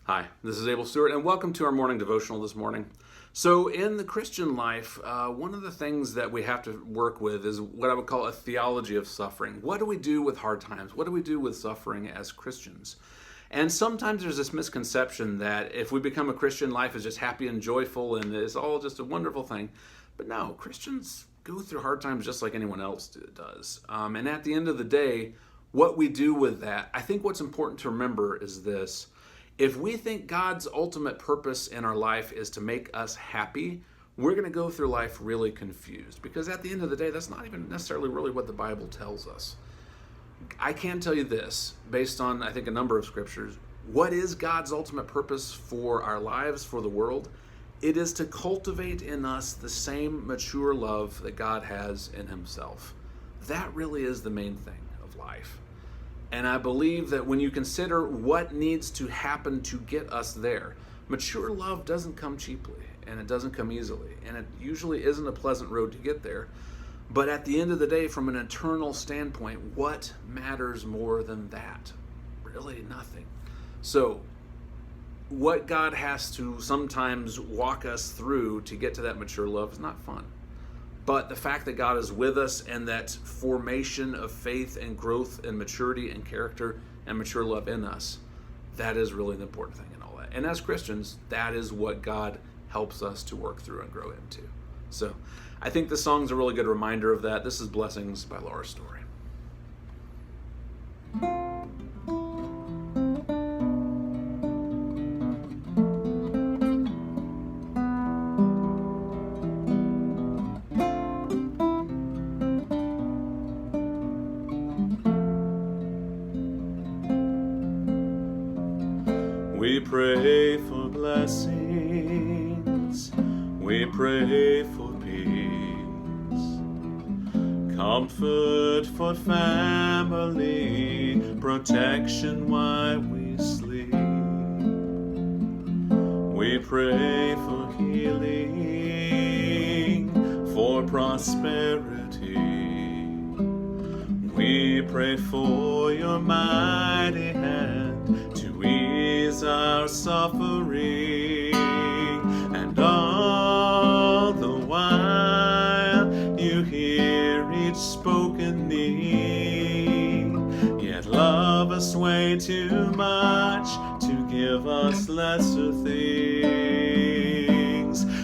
Hi, this is Abel Stewart, and welcome to our morning devotional this morning. So, in the Christian life, one of the things that we have to work with is what I would call a theology of suffering. What do we do with hard times? What do we do with suffering as Christians? And sometimes there's this misconception that if we become a Christian, life is just happy and joyful and it's all just a wonderful thing. But no, Christians go through hard times just like anyone else does. And at the end of the day, what we do with that, I think what's important to remember is this. If we think God's ultimate purpose in our life is to make us happy, we're going to go through life really confused, because at the end of the day, that's not even necessarily really what the Bible tells us. I can tell you this, based on, I think, a number of scriptures. What is God's ultimate purpose for our lives, for the world? It is to cultivate in us the same mature love that God has in himself. That really is the main thing of life. And I believe that when you consider what needs to happen to get us there, mature love doesn't come cheaply, and it doesn't come easily, and it usually isn't a pleasant road to get there. But at the end of the day, from an eternal standpoint, what matters more than that? Really nothing. So, what God has to sometimes walk us through to get to that mature love is not fun. But the fact that God is with us and that formation of faith and growth and maturity and character and mature love in us, that is really the important thing in all that. And as Christians, that is what God helps us to work through and grow into. So I think this song's a really good reminder of that. This is Blessings by Laura Story. We pray for blessings, we pray for peace, comfort for family, protection while we sleep. We pray for healing, for prosperity. We pray for your mighty hand to ease our suffering, and all the while you hear each spoken need, yet love us way too much to give us lesser things.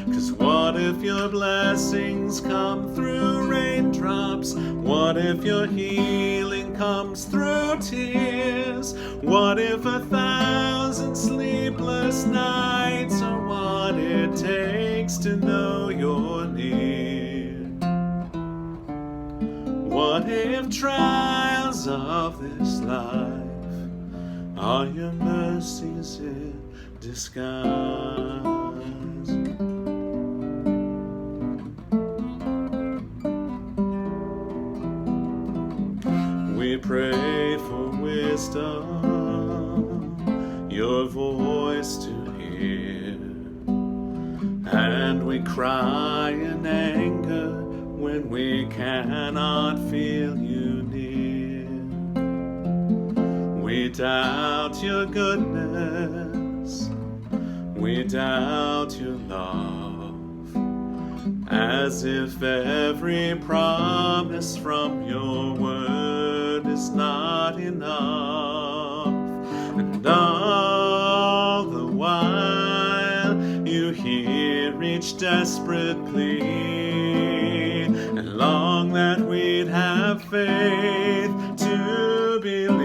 'Cause what if your blessings come through raindrops? What if your healing comes through tears? What if 1,000 sleepless nights are what it takes to know you're near? What if trials of this life are your mercies in disguise? We pray for wisdom, your voice to hear, and we cry in anger when we cannot feel you near. We doubt your goodness, we doubt your love, as if every promise from your word is not enough. And all the while you hear each desperate plea, and long that we'd have faith to believe.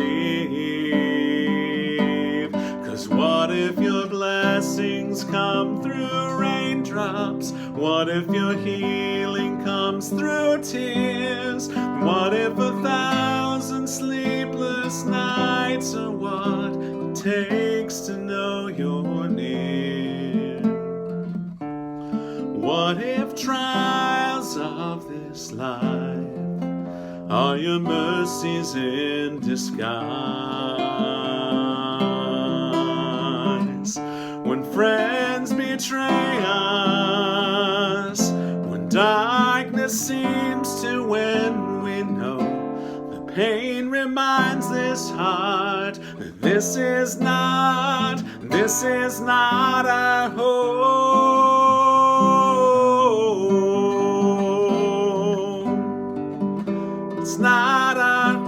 'Cause what if your blessings come through raindrops? What if your healing comes through tears? What if 1,000 sleepless nights are what it takes to know you're near? What if trials of this life are your mercies in disguise? When friends betray us, when darkness seems to win, we know the pain reminds this heart that this is not This is not our home. It's not our home.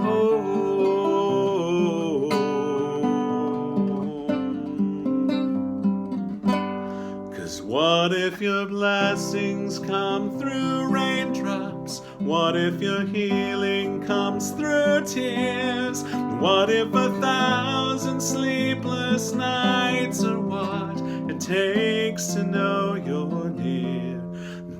'Cause what if your blessings come through raindrops? What if your healing comes through tears? What if 1,000 sleepless nights are what it takes to know you're near?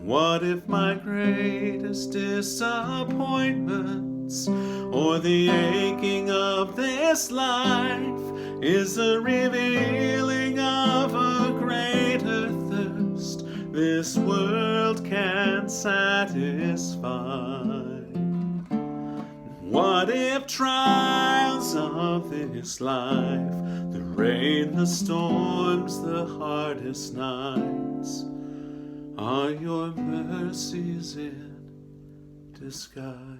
What if my greatest disappointments or the aching of this life is the revealing of a greater thirst this world can't satisfy? What if trials of this life, the rain, the storms, the hardest nights, are your mercies in disguise?